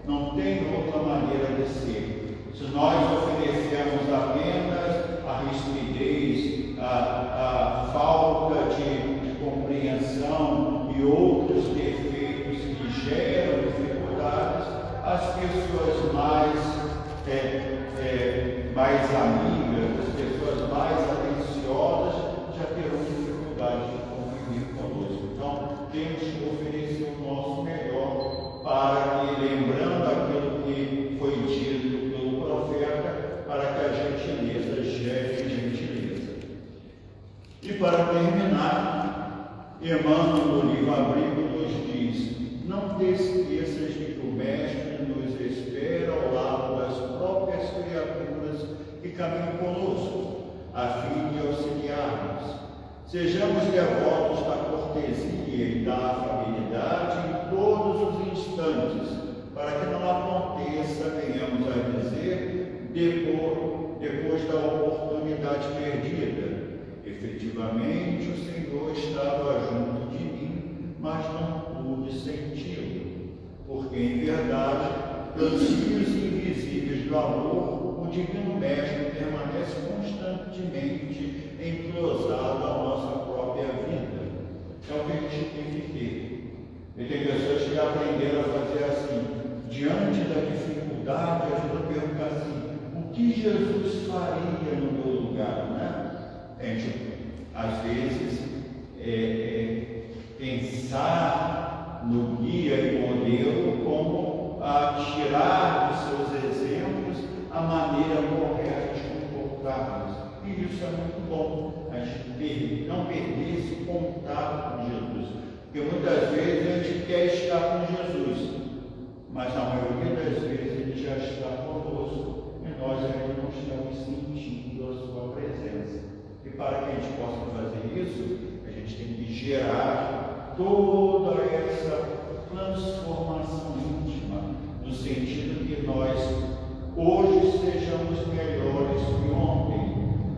Não tem outra maneira de ser. Se nós oferecermos apenas a rispidez, a falta de compreensão e outros defeitos que geram dificuldades, as pessoas mais amigas, as pessoas mais atenciosas já terão dificuldade de conviver conosco. temos que oferecer o nosso melhor para que, lembrando aquilo que foi dito pelo profeta, para que a gentileza gere gentileza. E para terminar, Emmanuel, no livro Abrigo, nos diz: não te esqueças de que o Mestre nos espera ao lado das próprias criaturas que caminham conosco, a fim de auxiliar-nos. Sejamos devotos da cortesia e da afabilidade em todos os instantes, para que não aconteça, venhamos a dizer, depois da oportunidade perdida: efetivamente o Senhor estava junto de mim, mas não pude senti-lo, porque em verdade, pelos fios invisíveis do amor, o Divino Mestre permanece constantemente entrosado à nossa própria vida. É o que a gente tem que ter. E tem pessoas que aprenderam a fazer assim, diante da dificuldade, a gente pergunta assim: o que Jesus faria no meu lugar, né? A gente, às vezes, pensar no guia e modelo como tirar dos seus exemplos a maneira correta de comportarmos. E isso é muito bom, a gente não perder esse contato com Jesus. Porque muitas vezes a gente quer estar com Jesus, mas na maioria das vezes ele já está conosco e nós ainda não estamos sentindo a sua presença. E para que a gente possa fazer isso, a gente tem que gerar toda essa transformação íntima, no sentido que nós hoje sejamos melhores que ontem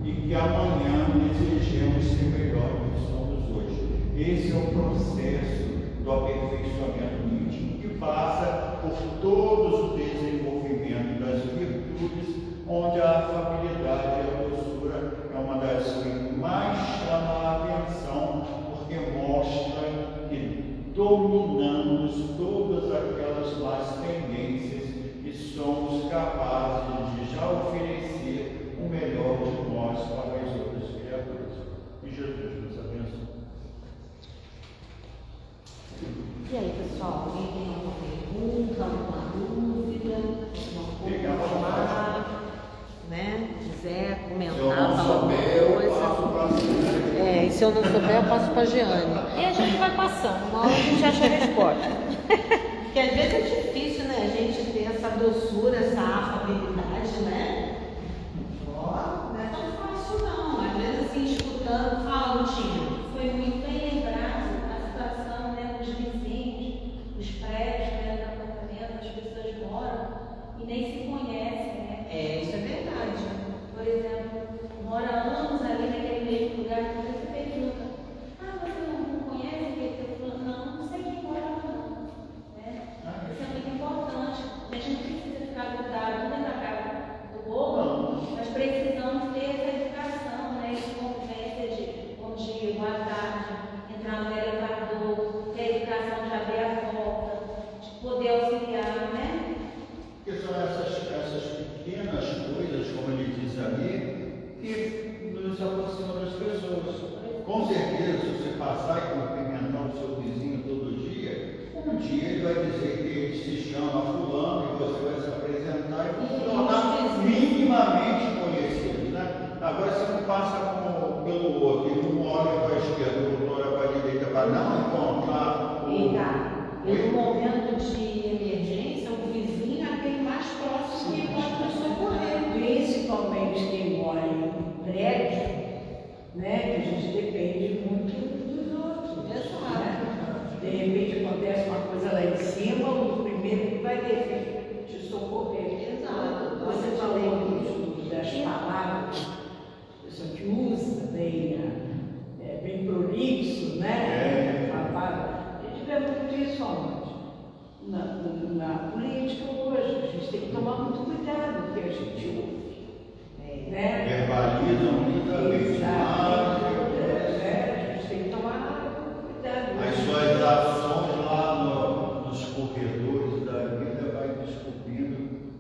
e que amanhã desejemos ser melhores do que somos hoje. Esse é o processo do aperfeiçoamento íntimo, que passa por todo o desenvolvimento das virtudes, onde a afabilidade e a doçura é uma das que mais chama a atenção, porque mostra que dominamos todas aquelas más tendências e somos capazes de já oferecer o melhor de nós para as outras criaturas. E Jesus nos abençoe. E aí, pessoal, alguém tem alguma pergunta, alguma dúvida, alguma coisa, né? Quiser comentar, falar alguma coisa. E se eu não souber, eu passo para a Jeane. E a gente vai passando, uma hora a gente acha a resposta. Porque às vezes é difícil, né? A gente ter essa doçura, essa afabilidade, né? Ó, não é tão fácil não. Às vezes assim, escutando, fala, Lutinha. Foi muito bem lembrado a situação, né, dos vizinhos, dos prédios, né, do apartamento, as pessoas moram e nem se conhecem, né? Isso é verdade. Por exemplo, mora anos ali naquele mesmo lugar, você pergunta: você não conhece aquele teu fulano? Não sei quem mora lá, não. Né? Isso é muito importante. A gente não precisa ficar grudado dentro da casa do outro, mas precisamos ter essa educação, né? Essa convivência de bom dia, boa tarde, entrar no elevador, ter a educação de abrir a porta, de poder auxiliar, né? Porque são essas pequenas coisas, como ele diz ali, que nos aproximam das pessoas. Com certeza, se você passar e cumprimentar o seu vizinho todo dia, um dia ele vai dizer que ele se chama fulano e você vai se apresentar e se tornar minimamente conhecido, né? Agora, se não passa pelo outro, e um olha para a esquerda, o outro olha para a direita, para não encontrar E no momento de emergência, o vizinho é aquele mais próximo que pode nos socorrer. Principalmente quem mora em prédio, né? Que a gente depende muito dos outros. Exato. Né? De repente acontece uma coisa lá em cima, o primeiro que vai ter que te socorrer. Exato. Você falou isso das palavras, pessoa que usa bem prolixo, né? A gente vê muito isso aonde? Na política hoje. A gente tem que tomar muito cuidado com o que a gente ouve. Né? verbalizam muitas vezes A gente tem que tomar cuidado. as suas ações lá nos corredores da vida, vai descobrindo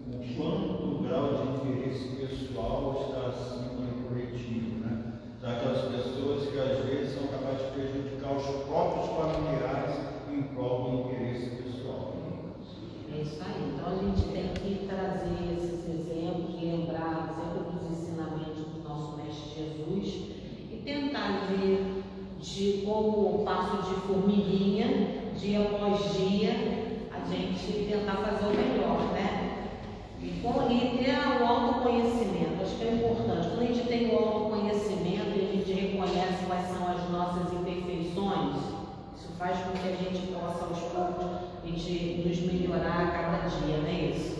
o quanto o grau de interesse pessoal está acima do coletivo, né? Daquelas pessoas que às vezes são capazes de prejudicar os próprios familiares melhorar a cada dia, não é isso?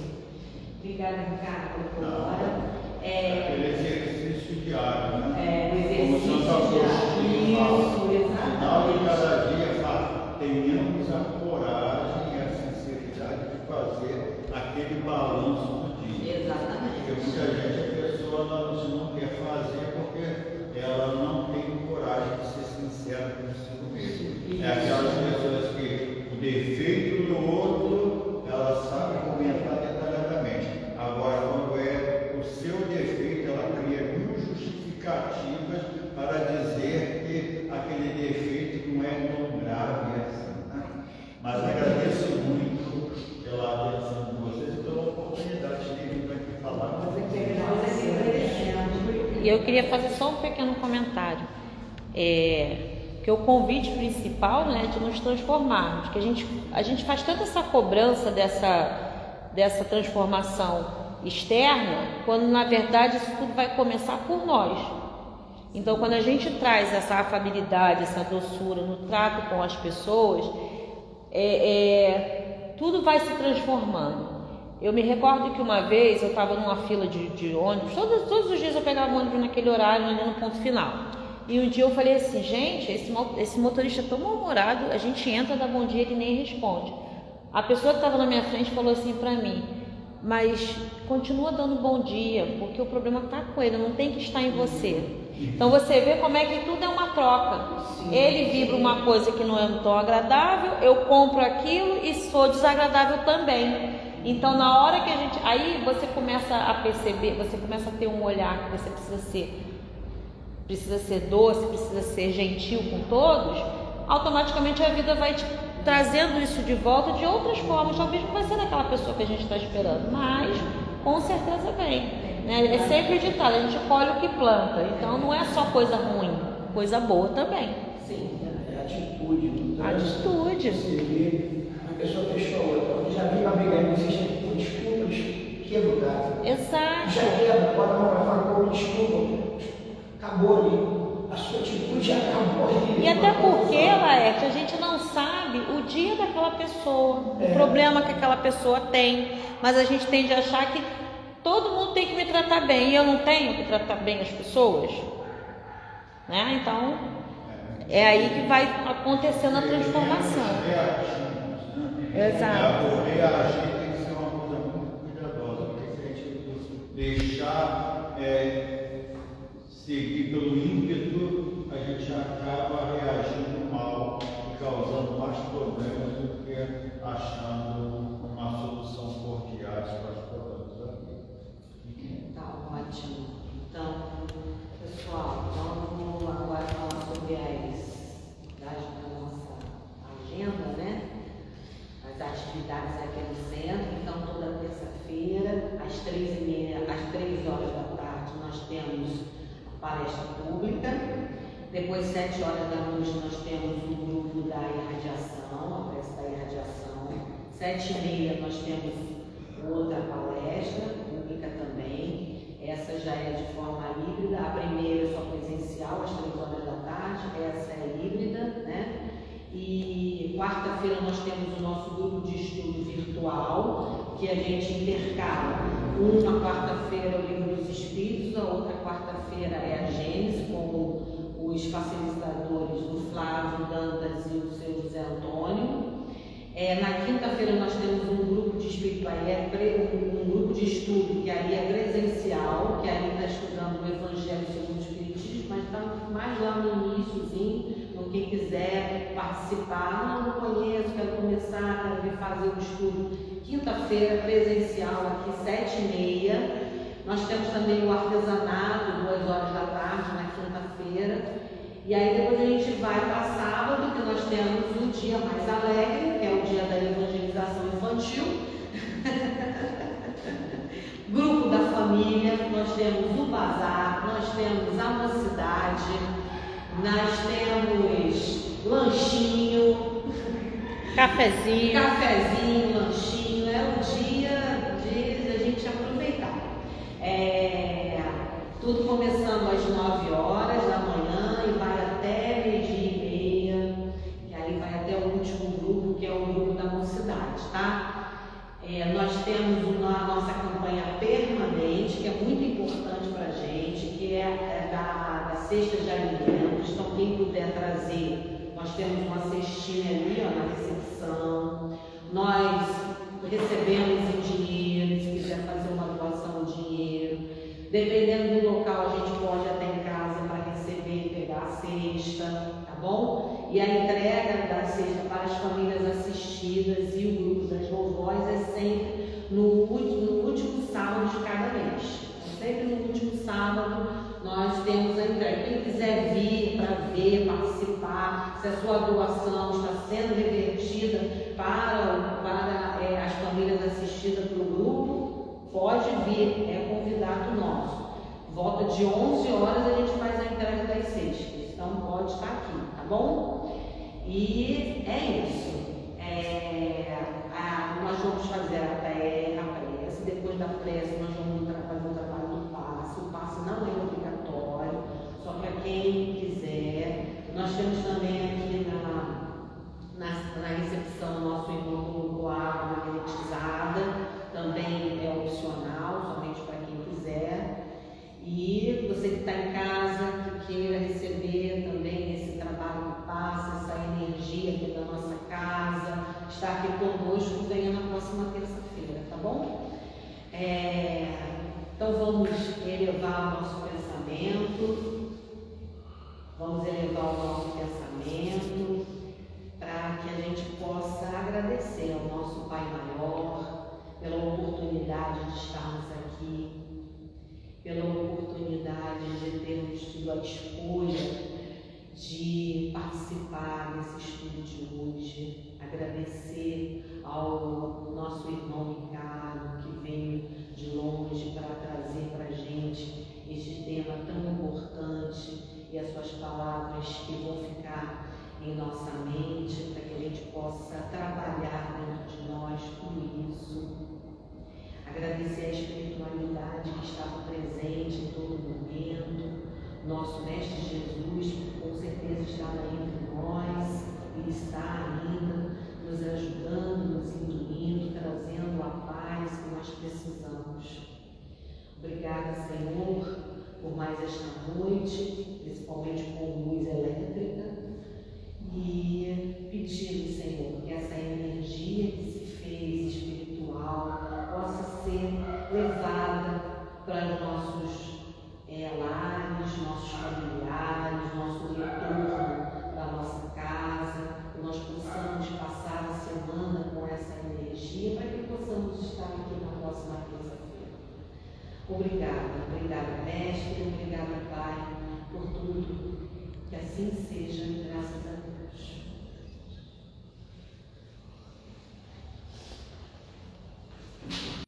Obrigada, Ricardo, por hora. Aquele exercício diário, né? O exercício Como Santo Agostinho fala, diário. no final de cada dia, tenhamos a coragem e a sinceridade de fazer aquele balanço do dia. Exatamente. Porque muita gente, a pessoa não quer fazer porque ela não tem coragem de ser sincera consigo mesmo. É aquelas pessoas que o defeito do outro, ela sabe comentar detalhadamente. Agora, quando é o seu defeito, ela cria mil justificativas para dizer que aquele defeito não é tão grave assim. Né? Mas agradeço muito pela atenção de vocês e pela oportunidade de vir aqui falar. E eu queria fazer só um pequeno comentário. Que o convite principal, né, de nos transformarmos, que a gente faz tanta essa cobrança dessa transformação externa, quando na verdade isso tudo vai começar por nós. Então, quando a gente traz essa afabilidade, essa doçura no trato com as pessoas, tudo vai se transformando. Eu me recordo que uma vez eu estava numa fila de ônibus, todos os dias eu pegava o ônibus naquele horário, ali no ponto final. E um dia eu falei assim, gente, esse motorista é tão mal-humorado, a gente entra, dá bom dia, ele nem responde. A pessoa que estava na minha frente falou assim para mim, mas continua dando bom dia, porque o problema está com ele, não tem que estar em você. Então você vê como é que tudo é uma troca. Ele vibra uma coisa que não é tão agradável, eu compro aquilo e sou desagradável também. Então na hora que aí você começa a perceber, você começa a ter um olhar que você precisa ser doce, precisa ser gentil com todos, automaticamente a vida vai te trazendo isso de volta de outras formas. Talvez não vai ser daquela pessoa que a gente está esperando, mas com certeza vem. Né? É sempre ditado, a gente colhe o que planta. Então não é só coisa ruim, coisa boa também. Sim, é atitude. Atitude. Você vê, a pessoa fechou a outra. Já vi uma briga, existe por desculpas, quebra. Exato. Já quebra, bota a mão pra fora, pô, desculpa. Acabou ali. A sua atitude acabou ali. E até porque, Laerte, a gente não sabe o dia daquela pessoa, o problema que aquela pessoa tem, mas a gente tende a achar que todo mundo tem que me tratar bem e eu não tenho que tratar bem as pessoas. Né? Então, é aí que vai acontecendo a transformação. Exato. O reagir tem que ser uma coisa muito cuidadosa, porque se a gente deixar seguir pelo ímpeto, a gente acaba reagindo mal e causando mais problemas do que achando uma solução cordial para os problemas da vida. Tá ótimo. Então, pessoal, vamos agora falar sobre da nossa agenda, né? As atividades aqui no centro. Então, toda terça-feira, às 3h30, às 3 horas da tarde, nós temos palestra pública. Depois, 7 horas da noite, nós temos um grupo da irradiação, a peça da irradiação. 7h30 nós temos outra palestra pública também. Essa já é de forma híbrida. A primeira é só presencial, às 3 horas da tarde. Essa é híbrida, né? E quarta-feira nós temos o nosso grupo de estudo virtual, que a gente intercala. Uma quarta-feira é o Livro dos Espíritos, a outra quarta-feira é a Gênesis, com os facilitadores do Flávio Dantas e o seu José Antônio. Na quinta-feira nós temos um grupo de espiritualidade, um grupo de estudo que aí é presencial, que aí está estudando o Evangelho segundo o Espiritismo, mas está mais lá no iníciozinho. Então, quem quiser participar, não conheço, quero começar, quero vir fazer o estudo. Quinta-feira, presencial, aqui 7h30. Nós temos também o artesanato, 2 horas da tarde, na quinta-feira. E aí depois a gente vai para sábado, que nós temos um dia mais alegre, que é o dia da evangelização infantil. Grupo da família, nós temos o bazar, nós temos a mocidade, nós temos lanchinho, cafezinho, lanchinho. É o dia de a gente aproveitar. Tudo começando às 9 horas da manhã e vai até 12h30, e aí vai até o último grupo, que é o grupo da mocidade, tá? cesta de alimentos. Então, quem puder trazer, nós temos uma cestinha ali, ó, na recepção. Nós recebemos em dinheiro, se quiser fazer uma doação de dinheiro. Dependendo do local, a gente pode ir até em casa para receber e pegar a cesta, tá bom? E a entrega da cesta para as famílias assistidas e o grupo das vovós é sempre no último sábado de cada mês. Sempre no último sábado nós temos a entrega. Quem quiser vir para ver, participar, se a sua doação está sendo revertida para as famílias assistidas pelo grupo, pode vir, é convidado nosso. Volta de 11 horas a gente faz a entrega das cestas, então pode estar aqui, tá bom? E é isso. Nós vamos fazer a prece, depois da prece nós vamos fazer o trabalho do passe. O passe não é obrigatório, só para quem quiser. Nós temos também aqui na recepção nosso irmão colocou a água magnetizada, também é opcional, somente para quem quiser. E você que está em casa, que queira receber também esse trabalho do passe, essa energia aqui da nossa casa, está aqui conosco, venha na próxima terça-feira, tá bom? Então vamos elevar o nosso pensamento, para que a gente possa agradecer ao nosso Pai Maior pela oportunidade de estarmos aqui, pela oportunidade de termos tido a escolha de participar desse estudo de hoje. Agradecer ao nosso irmão Ricardo, que veio de longe para trazer para a gente este tema tão importante e as suas palavras que vão ficar em nossa mente, para que a gente possa trabalhar dentro de nós tudo isso. Agradecer a espiritualidade que estava presente em todo momento. Nosso Mestre Jesus, com certeza, estava entre nós e está ainda nos ajudando, nos induzindo, trazendo a paz que nós precisamos. Obrigada, Senhor, por mais esta noite, principalmente com luz elétrica, e pedindo, Senhor, que essa energia que se fez espiritual possa ser levada para os nossos lares, nossos familiares, nosso retorno para a nossa casa, que nós possamos passar a semana com essa energia para que possamos estar aqui na próxima terça-feira. Obrigada, Mestre, obrigada, Pai, por tudo. Que assim seja, graças a Deus.